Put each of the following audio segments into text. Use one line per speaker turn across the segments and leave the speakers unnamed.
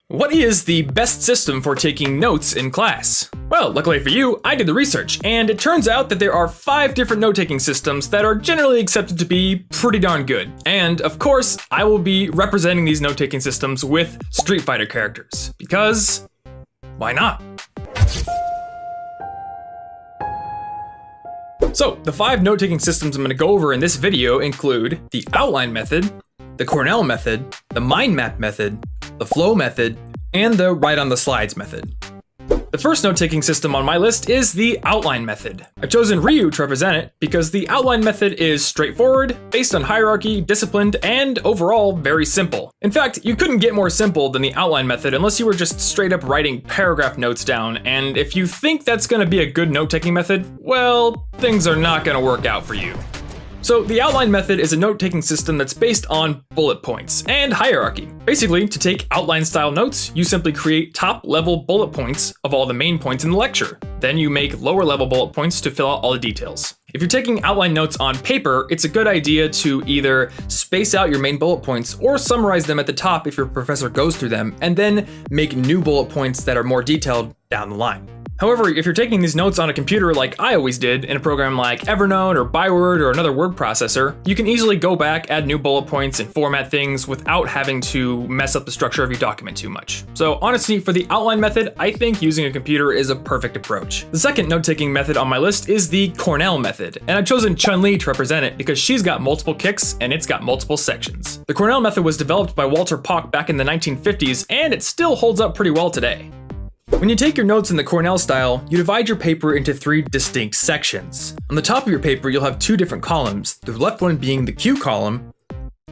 What is the best system for taking notes in class? Well, luckily for you, I did the research, and it turns out that there are 5 different note-taking systems that are generally accepted to be pretty darn good. And of course, I will be representing these note-taking systems with Street Fighter characters, because why not? So, the 5 note-taking systems I'm going to go over in this video include the outline method, the Cornell method, the mind map method, the flow method, and the write on the slides method. The first note-taking system on my list is the outline method. I've chosen Ryu to represent it because the outline method is straightforward, based on hierarchy, disciplined, and overall very simple. In fact, you couldn't get more simple than the outline method unless you were just straight up writing paragraph notes down, and if you think that's gonna be a good note-taking method, well, things are not gonna work out for you. So the outline method is a note-taking system that's based on bullet points and hierarchy. Basically, to take outline-style notes, you simply create top-level bullet points of all the main points in the lecture. Then you make lower-level bullet points to fill out all the details. If you're taking outline notes on paper, it's a good idea to either space out your main bullet points or summarize them at the top if your professor goes through them, and then make new bullet points that are more detailed down the line. However, if you're taking these notes on a computer like I always did in a program like Evernote or Byword or another word processor, you can easily go back, add new bullet points, and format things without having to mess up the structure of your document too much. So honestly, for the outline method, I think using a computer is a perfect approach. The second note-taking method on my list is the Cornell method, and I've chosen Chun-Li to represent it because she's got multiple kicks and it's got multiple sections. The Cornell method was developed by Walter Pock back in the 1950s, and it still holds up pretty well today. When you take your notes in the Cornell style, you divide your paper into 3 distinct sections. On the top of your paper, you'll have 2 different columns, the left one being the cue column,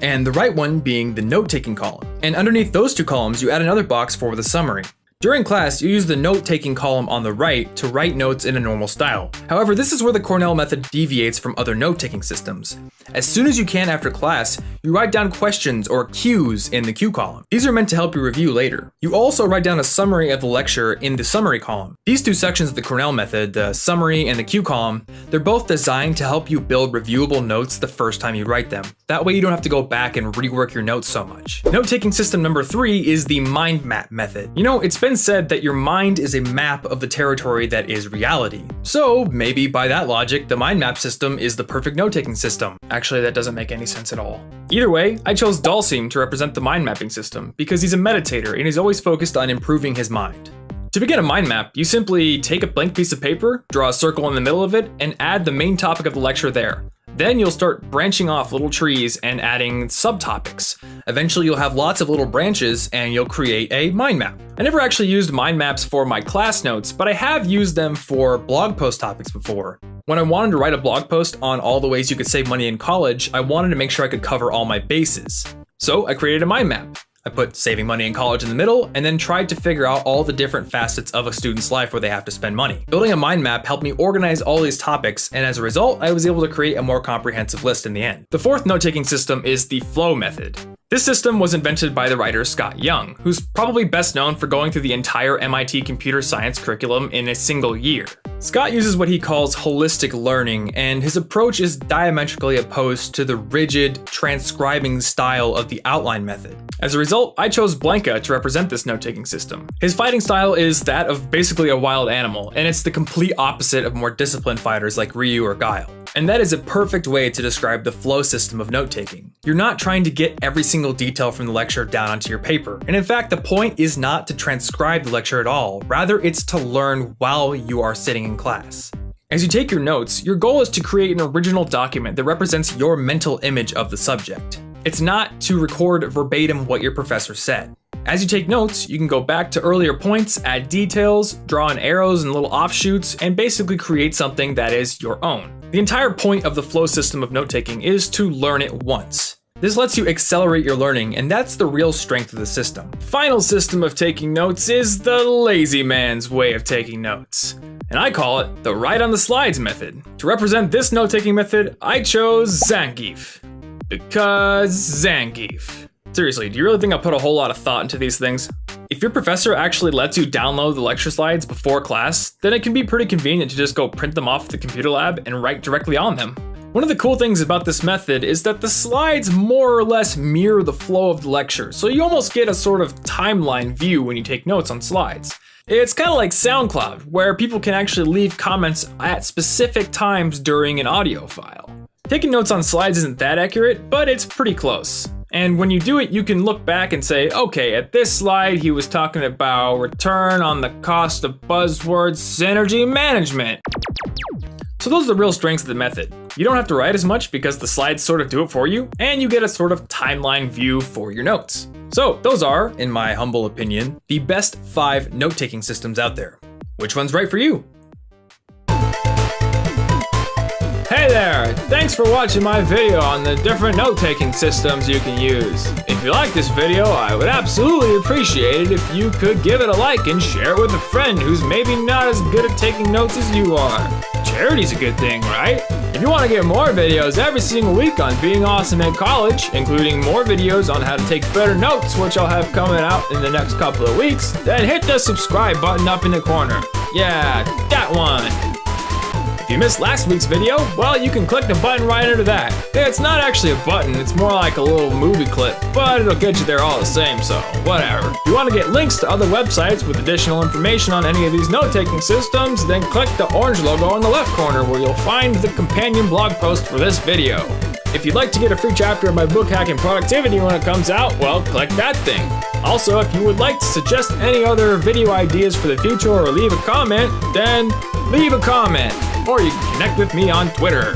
and the right one being the note-taking column. And underneath those 2 columns, you add another box for the summary. During class, you use the note-taking column on the right to write notes in a normal style. However, this is where the Cornell method deviates from other note-taking systems. As soon as you can after class, you write down questions or cues in the cue column. These are meant to help you review later. You also write down a summary of the lecture in the summary column. These 2 sections of the Cornell method, the summary and the cue column, they're both designed to help you build reviewable notes the first time you write them. That way you don't have to go back and rework your notes so much. Note-taking system number 3 is the mind map method. You know, it's been said that your mind is a map of the territory that is reality. So maybe by that logic, the mind map system is the perfect note-taking system. Actually, that doesn't make any sense at all. Either way, I chose Dalsim to represent the mind mapping system because he's a meditator and he's always focused on improving his mind. To begin a mind map, you simply take a blank piece of paper, draw a circle in the middle of it, and add the main topic of the lecture there. Then you'll start branching off little trees and adding subtopics. Eventually you'll have lots of little branches and you'll create a mind map. I never actually used mind maps for my class notes, but I have used them for blog post topics before. When I wanted to write a blog post on all the ways you could save money in college, I wanted to make sure I could cover all my bases. So I created a mind map. I put saving money in college in the middle, and then tried to figure out all the different facets of a student's life where they have to spend money. Building a mind map helped me organize all these topics, and as a result, I was able to create a more comprehensive list in the end. The fourth note-taking system is the flow method. This system was invented by the writer Scott Young, who's probably best known for going through the entire MIT computer science curriculum in a single year. Scott uses what he calls holistic learning, and his approach is diametrically opposed to the rigid, transcribing style of the outline method. As a result, I chose Blanca to represent this note-taking system. His fighting style is that of basically a wild animal, and it's the complete opposite of more disciplined fighters like Ryu or Guile. And that is a perfect way to describe the flow system of note-taking. You're not trying to get every single detail from the lecture down onto your paper. And in fact, the point is not to transcribe the lecture at all. Rather, it's to learn while you are sitting in class. As you take your notes, your goal is to create an original document that represents your mental image of the subject. It's not to record verbatim what your professor said. As you take notes, you can go back to earlier points, add details, draw in arrows and little offshoots, and basically create something that is your own. The entire point of the flow system of note-taking is to learn it once. This lets you accelerate your learning, and that's the real strength of the system. Final system of taking notes is the lazy man's way of taking notes. And I call it the write on the slides method. To represent this note-taking method, I chose Zangief. Because Zangief. Seriously, do you really think I put a whole lot of thought into these things? If your professor actually lets you download the lecture slides before class, then it can be pretty convenient to just go print them off the computer lab and write directly on them. One of the cool things about this method is that the slides more or less mirror the flow of the lecture, so you almost get a sort of timeline view when you take notes on slides. It's kind of like SoundCloud, where people can actually leave comments at specific times during an audio file. Taking notes on slides isn't that accurate, but it's pretty close. And when you do it, you can look back and say, okay, at this slide, he was talking about return on the cost of buzzwords synergy management. So those are the real strengths of the method. You don't have to write as much because the slides sort of do it for you, and you get a sort of timeline view for your notes. So those are, in my humble opinion, the best 5 note-taking systems out there. Which one's right for you? Hey there! Thanks for watching my video on the different note-taking systems you can use. If you like this video, I would absolutely appreciate it if you could give it a like and share it with a friend who's maybe not as good at taking notes as you are. Charity's a good thing, right? If you want to get more videos every single week on being awesome at college, including more videos on how to take better notes, which I'll have coming out in the next couple of weeks, then hit the subscribe button up in the corner. Yeah, that one. If you missed last week's video, well, you can click the button right under that. It's not actually a button, it's more like a little movie clip, but it'll get you there all the same, so whatever. If you want to get links to other websites with additional information on any of these note-taking systems, then click the orange logo in the left corner where you'll find the companion blog post for this video. If you'd like to get a free chapter of my book Hacking Productivity when it comes out, well, click that thing. Also, if you would like to suggest any other video ideas for the future or leave a comment, then leave a comment. Or you can connect with me on Twitter.